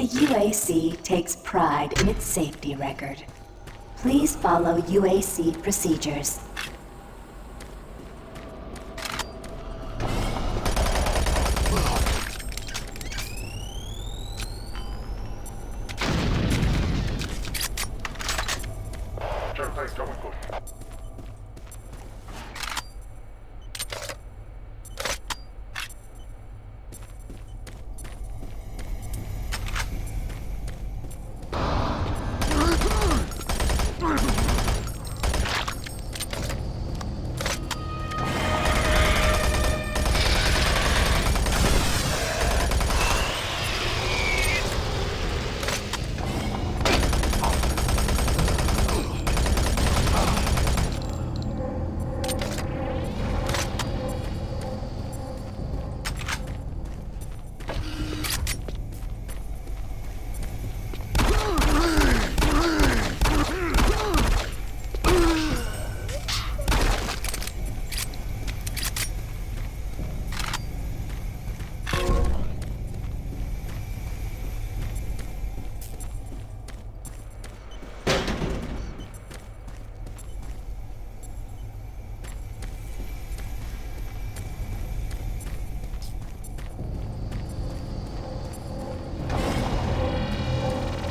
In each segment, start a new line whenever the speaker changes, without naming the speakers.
The UAC takes pride in its safety record. Please follow UAC procedures.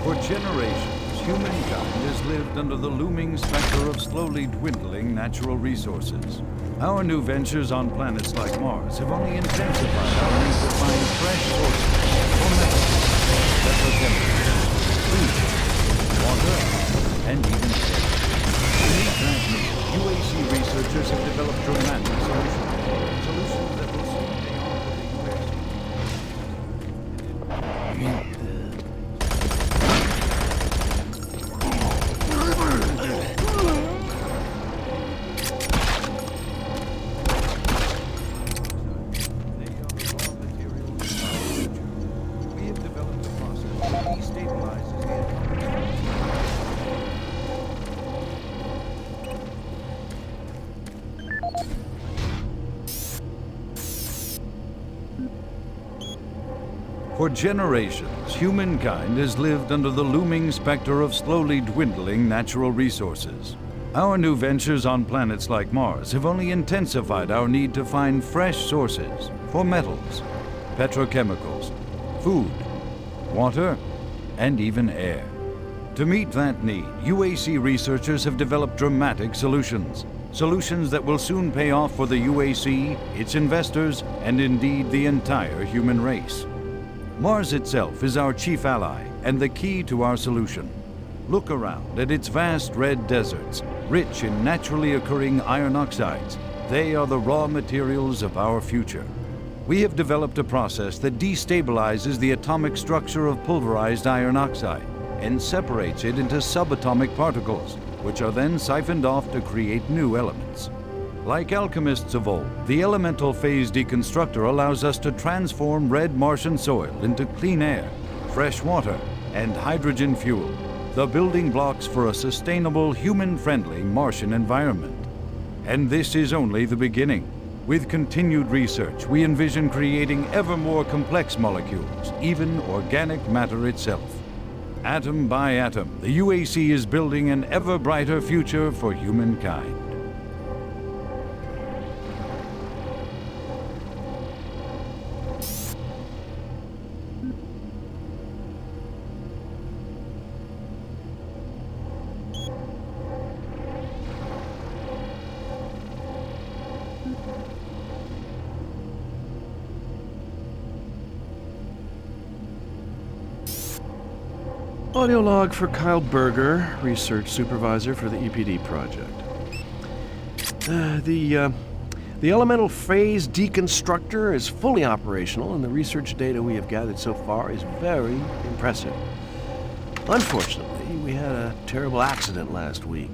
For generations, humankind has lived under the looming specter of slowly dwindling natural resources. Our new ventures on planets like Mars have only intensified our need to find fresh sources for metals, petrochemicals, food, water, and even air. To meet that need, UAC researchers have developed dramatic solutions that will soon pay off for the UAC. For generations, humankind has lived under the looming specter of slowly dwindling natural resources. Our new ventures on planets like Mars have only intensified our need to find fresh sources for metals, petrochemicals, food, water, and even air. To meet that need, UAC researchers have developed dramatic solutions. Solutions that will soon pay off for the UAC, its investors, and indeed the entire human race. Mars itself is our chief ally and the key to our solution. Look around at its vast red deserts, rich in naturally occurring iron oxides. They are the raw materials of our future. We have developed a process that destabilizes the atomic structure of pulverized iron oxide and separates it into subatomic particles, which are then siphoned off to create new elements. Like alchemists of old, the elemental phase deconstructor allows us to transform red Martian soil into clean air, fresh water, and hydrogen fuel, the building blocks for a sustainable, human-friendly Martian environment. And this is only the beginning. With continued research, we envision creating ever more complex molecules, even organic matter itself. Atom by atom, the UAC is building an ever brighter future for humankind.
Audio log for Kyle Berger, research supervisor for the EPD project. The elemental phase deconstructor is fully operational, and the research data we have gathered so far is very impressive. Unfortunately, we had a terrible accident last week.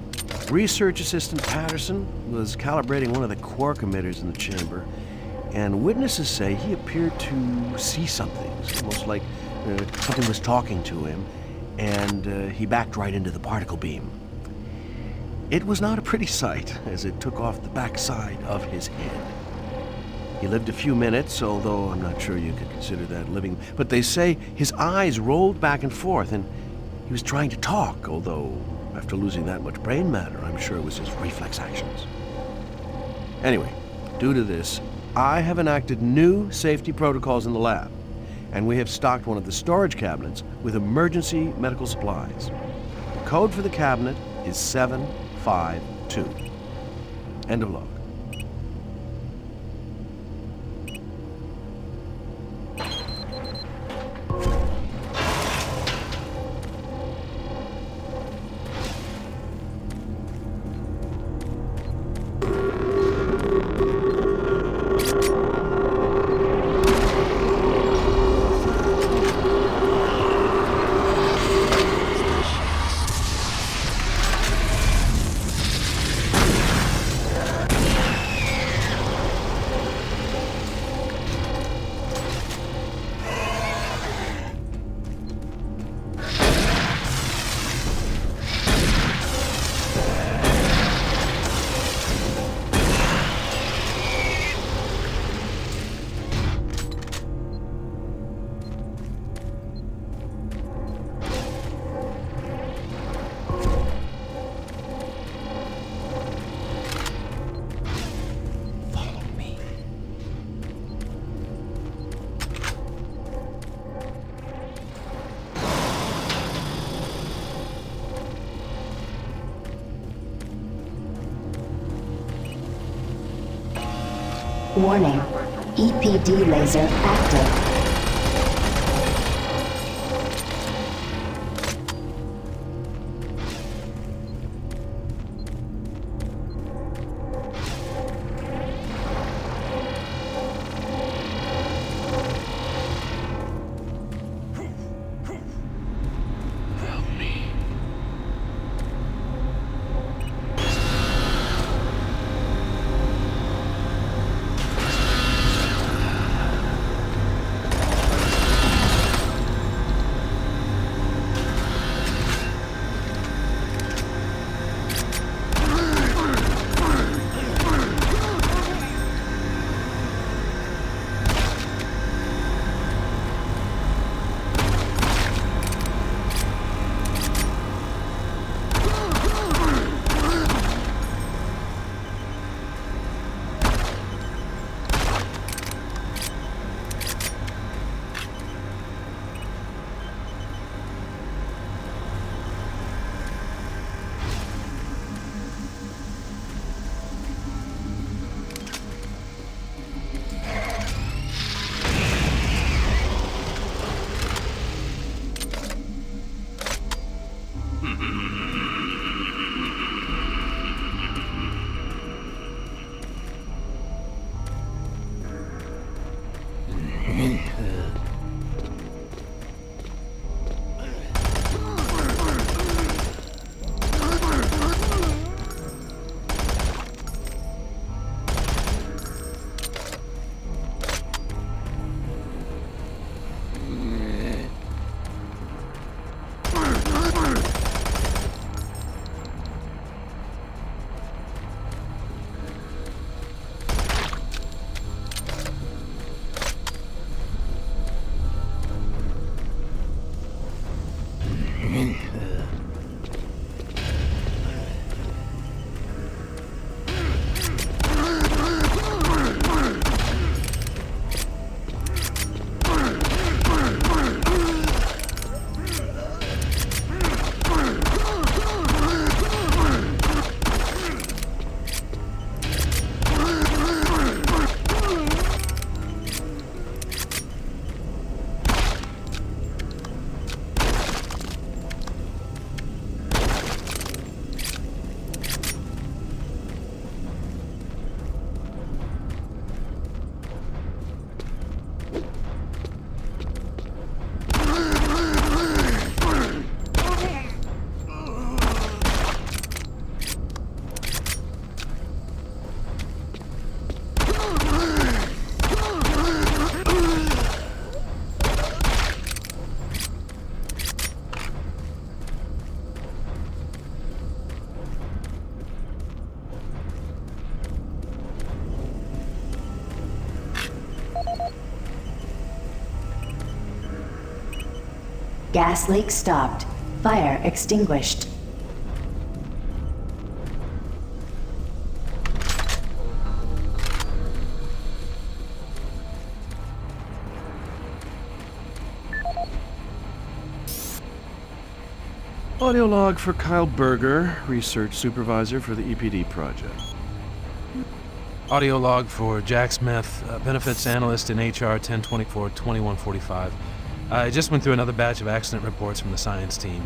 Research assistant Patterson was calibrating one of the quark emitters in the chamber, and witnesses say he appeared to see something. It's almost like something was talking to him, and he backed right into the particle beam. It was not a pretty sight, as it took off the backside of his head. He lived a few minutes, although I'm not sure you could consider that living. But they say his eyes rolled back and forth, and he was trying to talk, although after losing that much brain matter, I'm sure it was his reflex actions. Anyway, due to this, I have enacted new safety protocols in the lab, and we have stocked one of the storage cabinets with emergency medical supplies. The code for the cabinet is 752. End of log.
Warning. EPD laser active. Gas leak stopped. Fire extinguished.
Audio log for Kyle Berger, research supervisor for the EPD project.
Audio log for Jack Smith, benefits analyst in HR 1024-2145. I just went through another batch of accident reports from the science team.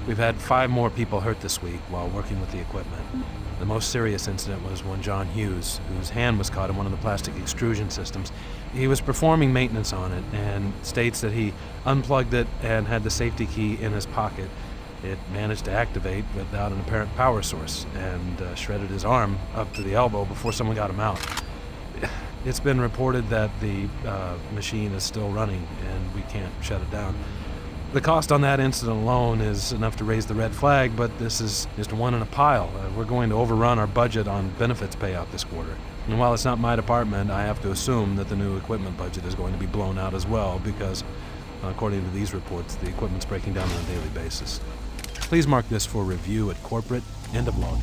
We've had 5 more people hurt this week while working with the equipment. The most serious incident was one John Hughes, whose hand was caught in one of the plastic extrusion systems. He was performing maintenance on it and states that he unplugged it and had the safety key in his pocket. It managed to activate without an apparent power source and shredded his arm up to the elbow before someone got him out. It's been reported that the machine is still running and we can't shut it down. The cost on that incident alone is enough to raise the red flag, but this is just one in a pile. We're going to overrun our budget on benefits payout this quarter. And while it's not my department, I have to assume that the new equipment budget is going to be blown out as well because, according to these reports, the equipment's breaking down on a daily basis. Please mark this for review at corporate. End of log.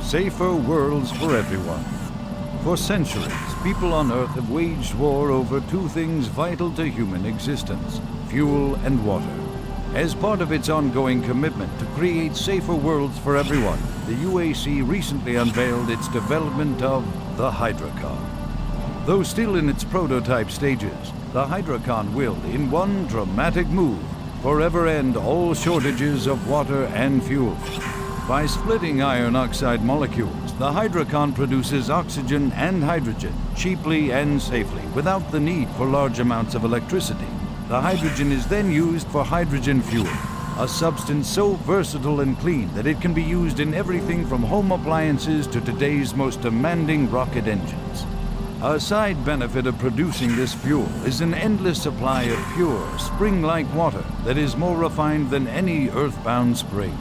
Safer worlds for everyone. For centuries, people on Earth have waged war over two things vital to human existence: fuel and water. As part of its ongoing commitment to create safer worlds for everyone, the UAC recently unveiled its development of the Hydrocon. Though still in its prototype stages, the Hydrocon will, in one dramatic move, forever end all shortages of water and fuel. By splitting iron oxide molecules, the Hydrocon produces oxygen and hydrogen cheaply and safely without the need for large amounts of electricity. The hydrogen is then used for hydrogen fuel, a substance so versatile and clean that it can be used in everything from home appliances to today's most demanding rocket engines. A side benefit of producing this fuel is an endless supply of pure, spring-like water that is more refined than any earthbound spring.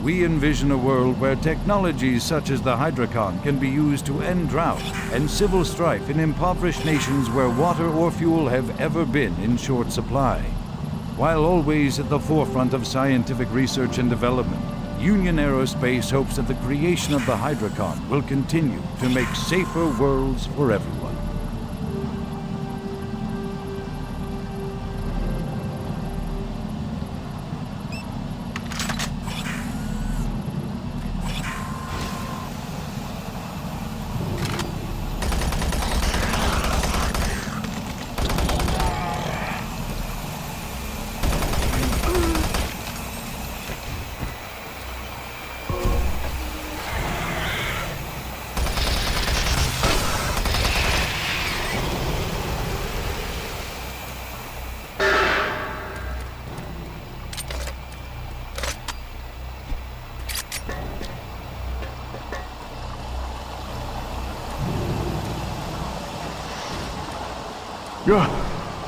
We envision a world where technologies such as the Hydrocon can be used to end drought and civil strife in impoverished nations where water or fuel have ever been in short supply. While always at the forefront of scientific research and development, Union Aerospace hopes that the creation of the Hydrocon will continue to make safer worlds for everyone.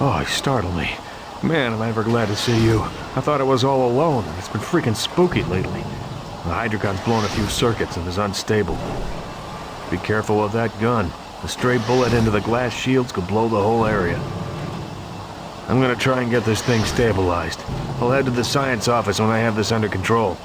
Oh, you startled me. Man, am I ever glad to see you. I thought I was all alone. It's been freaking spooky lately. The Hydrocon's blown a few circuits and is unstable. Be careful with that gun. A stray bullet into the glass shields could blow the whole area. I'm gonna try and get this thing stabilized. I'll head to the science office when I have this under control.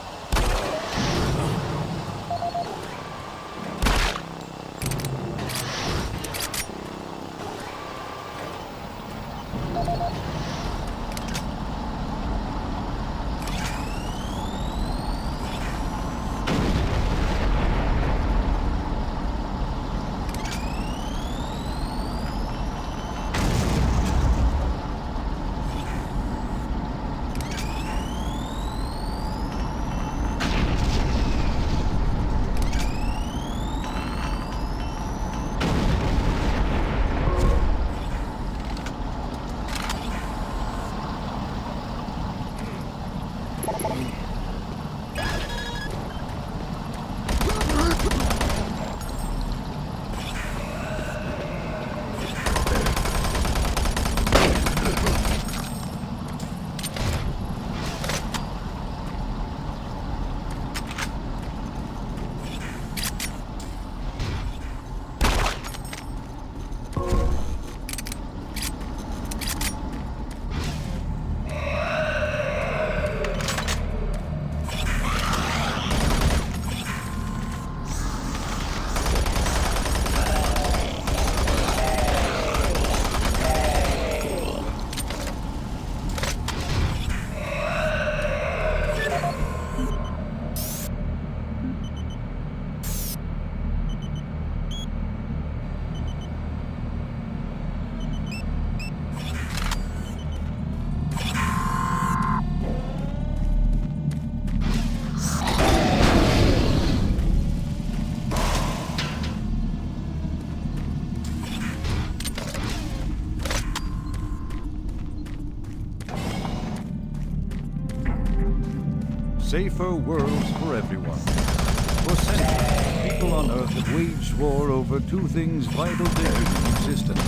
Safer worlds for everyone. For centuries, people on Earth have waged war over two things vital to human existence: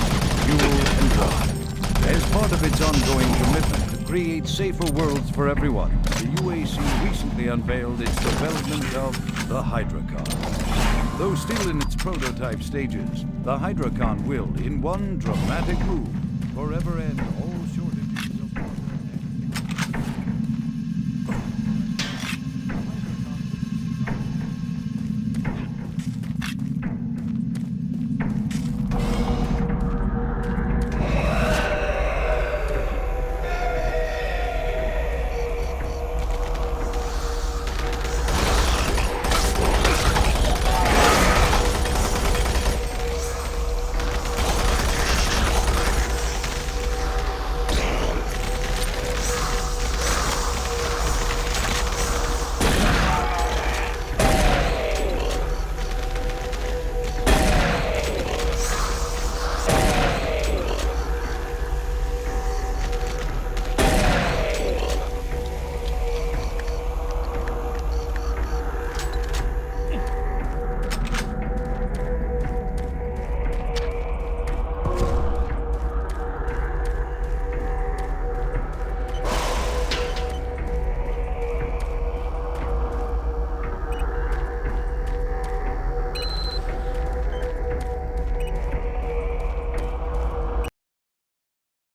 fuel and water. As part of its ongoing commitment to create safer worlds for everyone, the UAC recently unveiled its development of the Hydrocon. Though still in its prototype stages, the Hydrocon will, in one dramatic move, forever end all